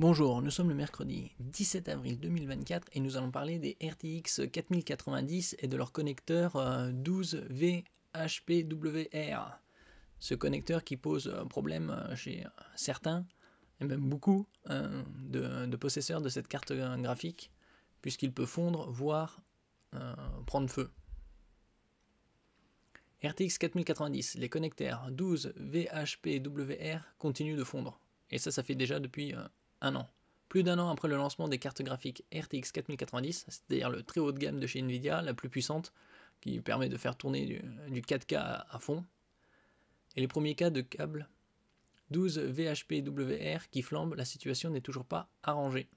Bonjour, nous sommes le mercredi 17 avril 2024 et nous allons parler des RTX 4090 et de leur connecteur 12VHPWR. Ce connecteur qui pose problème chez certains, et même beaucoup, de possesseurs de cette carte graphique, puisqu'il peut fondre, voire prendre feu. RTX 4090, les connecteurs 12VHPWR continuent de fondre. Et ça fait déjà depuis un an. Plus d'un an après le lancement des cartes graphiques RTX 4090, c'est-à-dire le très haut de gamme de chez Nvidia, la plus puissante, qui permet de faire tourner du 4K à fond. Et les premiers cas de câble 12 VHPWR qui flambent, la situation n'est toujours pas arrangée.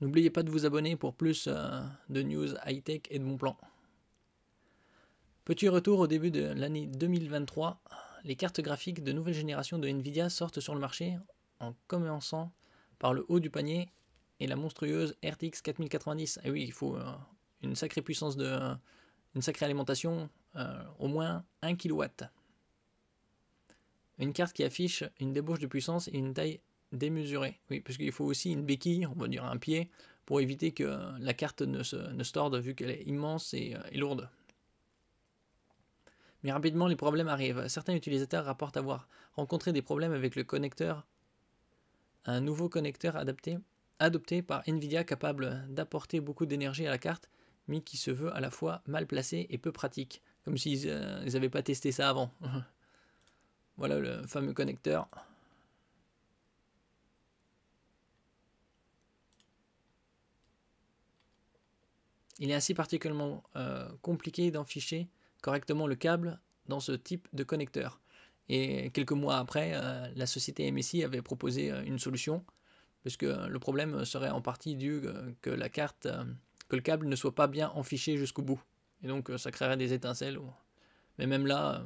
N'oubliez pas de vous abonner pour plus de news high-tech et de bons plans. Petit retour au début de l'année 2023, les cartes graphiques de nouvelle génération de Nvidia sortent sur le marché en commençant par le haut du panier et la monstrueuse RTX 4090. Et oui, il faut une sacrée puissance une sacrée alimentation, au moins 1 kW. Une carte qui affiche une débauche de puissance et une taille démesurée. Oui, parce qu'il faut aussi une béquille, on va dire un pied, pour éviter que la carte ne se torde vu qu'elle est immense et lourde. Mais rapidement, les problèmes arrivent. Certains utilisateurs rapportent avoir rencontré des problèmes avec le connecteur, un nouveau connecteur adopté par Nvidia capable d'apporter beaucoup d'énergie à la carte, mais qui se veut à la fois mal placé et peu pratique, comme s'ils n'avaient pas testé ça avant. Voilà le fameux connecteur. Il est ainsi particulièrement compliqué d'enficher correctement le câble dans ce type de connecteur. Et quelques mois après, la société MSI avait proposé une solution, parce que le problème serait en partie dû que que le câble ne soit pas bien enfiché jusqu'au bout. Et donc ça créerait des étincelles. Mais même là,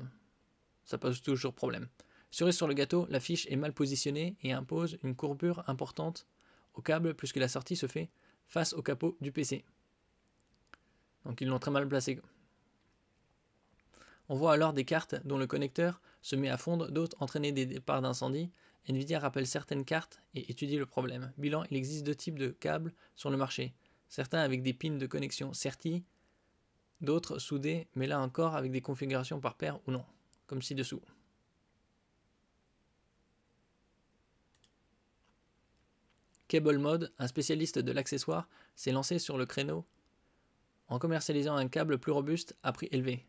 ça pose toujours problème. Cerise sur le gâteau, la fiche est mal positionnée et impose une courbure importante au câble, puisque la sortie se fait face au capot du PC. Donc ils l'ont très mal placé. On voit alors des cartes dont le connecteur se met à fondre, d'autres entraîner des départs d'incendie. Nvidia rappelle certaines cartes et étudie le problème. Bilan, il existe deux types de câbles sur le marché. Certains avec des pins de connexion sertis, d'autres soudés, mais là encore avec des configurations par paire ou non, comme ci-dessous. Cable Mode, un spécialiste de l'accessoire, s'est lancé sur le créneau en commercialisant un câble plus robuste à prix élevé,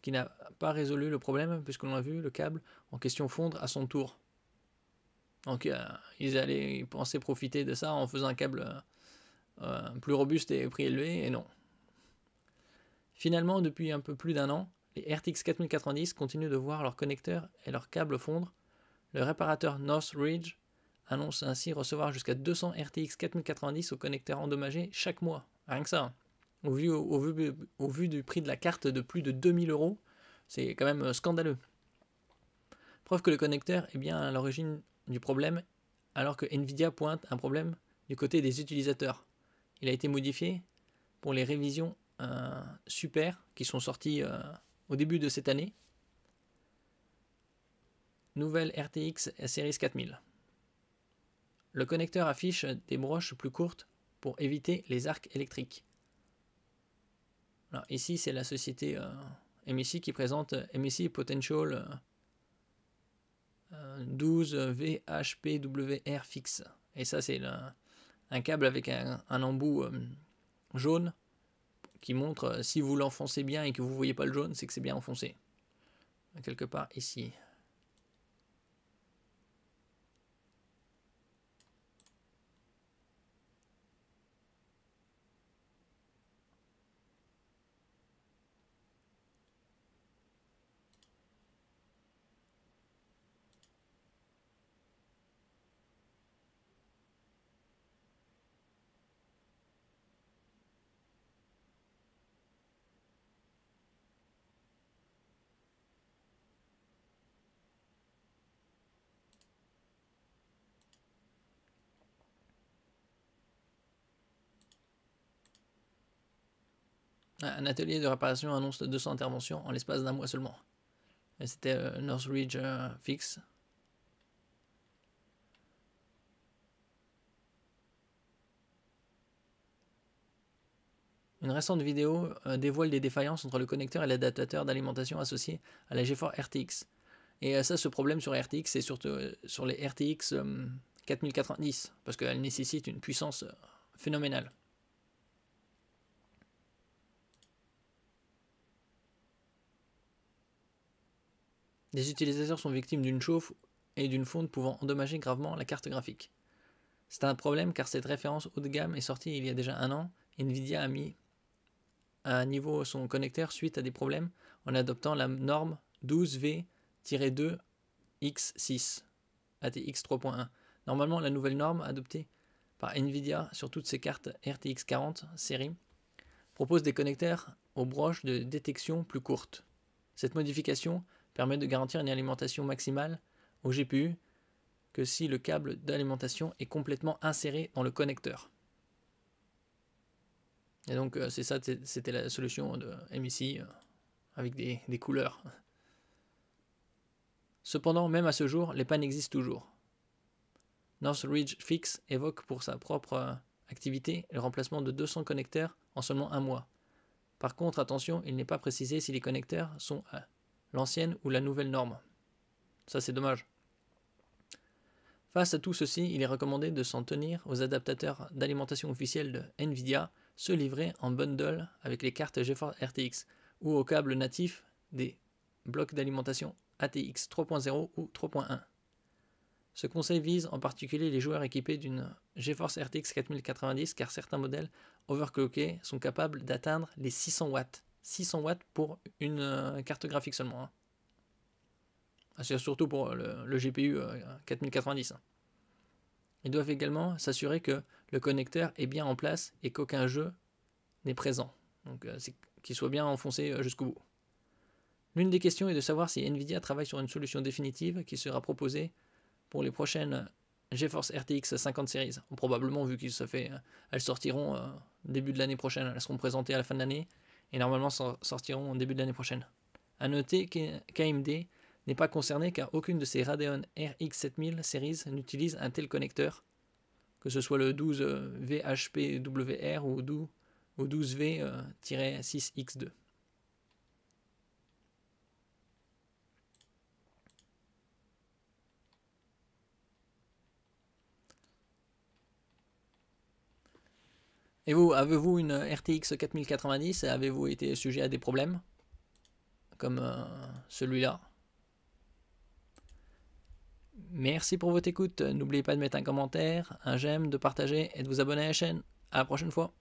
qui n'a pas résolu le problème puisque l'on a vu le câble en question fondre à son tour. Donc ils pensaient profiter de ça en faisant un câble plus robuste et prix élevé, et non. Finalement, depuis un peu plus d'un an, les RTX 4090 continuent de voir leurs connecteurs et leurs câbles fondre. Le réparateur Northridge annonce ainsi recevoir jusqu'à 200 RTX 4090 aux connecteurs endommagés chaque mois. Rien que ça. Au vu du prix de la carte de plus de 2000 €, c'est quand même scandaleux. Preuve que le connecteur est bien à l'origine du problème, alors que Nvidia pointe un problème du côté des utilisateurs. Il a été modifié pour les révisions super qui sont sorties au début de cette année. Nouvelle RTX Series 4000. Le connecteur affiche des broches plus courtes pour éviter les arcs électriques. Alors ici, c'est la société MSI qui présente MSI Potential 12 VHPWR fixe. Et ça, c'est un câble avec un embout jaune qui montre si vous l'enfoncez bien et que vous ne voyez pas le jaune, c'est que c'est bien enfoncé. Quelque part ici. Un atelier de réparation annonce 200 interventions en l'espace d'un mois seulement. C'était Northridge Fix. Une récente vidéo dévoile des défaillances entre le connecteur et l'adaptateur d'alimentation associé à la GeForce RTX. Et ça, ce problème sur RTX, c'est surtout sur les RTX 4090, parce qu'elle nécessite une puissance phénoménale. Des utilisateurs sont victimes d'une chauffe et d'une fonte pouvant endommager gravement la carte graphique. C'est un problème car cette référence haut de gamme est sortie il y a déjà un an. Nvidia a mis à niveau son connecteur suite à des problèmes en adoptant la norme 12V-2X6 ATX 3.1. Normalement, la nouvelle norme adoptée par Nvidia sur toutes ses cartes RTX 40 série propose des connecteurs aux broches de détection plus courtes. Cette modification permet de garantir une alimentation maximale au GPU que si le câble d'alimentation est complètement inséré dans le connecteur. Et donc c'est ça, c'était la solution de MSI avec des couleurs. Cependant, même à ce jour, les pannes existent toujours. Northridge Fix évoque pour sa propre activité le remplacement de 200 connecteurs en seulement un mois. Par contre, attention, il n'est pas précisé si les connecteurs sont à l'ancienne ou la nouvelle norme. Ça, c'est dommage. Face à tout ceci, il est recommandé de s'en tenir aux adaptateurs d'alimentation officiels de Nvidia, ceux livrés en bundle avec les cartes GeForce RTX, ou au câble natif des blocs d'alimentation ATX 3.0 ou 3.1. Ce conseil vise en particulier les joueurs équipés d'une GeForce RTX 4090 car certains modèles overclockés sont capables d'atteindre les 600 watts. 600 watts pour une carte graphique seulement. C'est surtout pour le GPU 4090. Ils doivent également s'assurer que le connecteur est bien en place et qu'aucun jeu n'est présent. Donc qu'il soit bien enfoncé jusqu'au bout. L'une des questions est de savoir si Nvidia travaille sur une solution définitive qui sera proposée pour les prochaines GeForce RTX 50 Series. Probablement, vu elles sortiront début de l'année prochaine, elles seront présentées à la fin de l'année et normalement sortiront au début de l'année prochaine. A noter qu'AMD n'est pas concerné car aucune de ces Radeon RX 7000 Series n'utilise un tel connecteur, que ce soit le 12VHPWR ou 12V-6X2. Et vous, avez-vous une RTX 4090 et avez-vous été sujet à des problèmes comme celui-là? Merci pour votre écoute. N'oubliez pas de mettre un commentaire, un j'aime, de partager et de vous abonner à la chaîne. À la prochaine fois.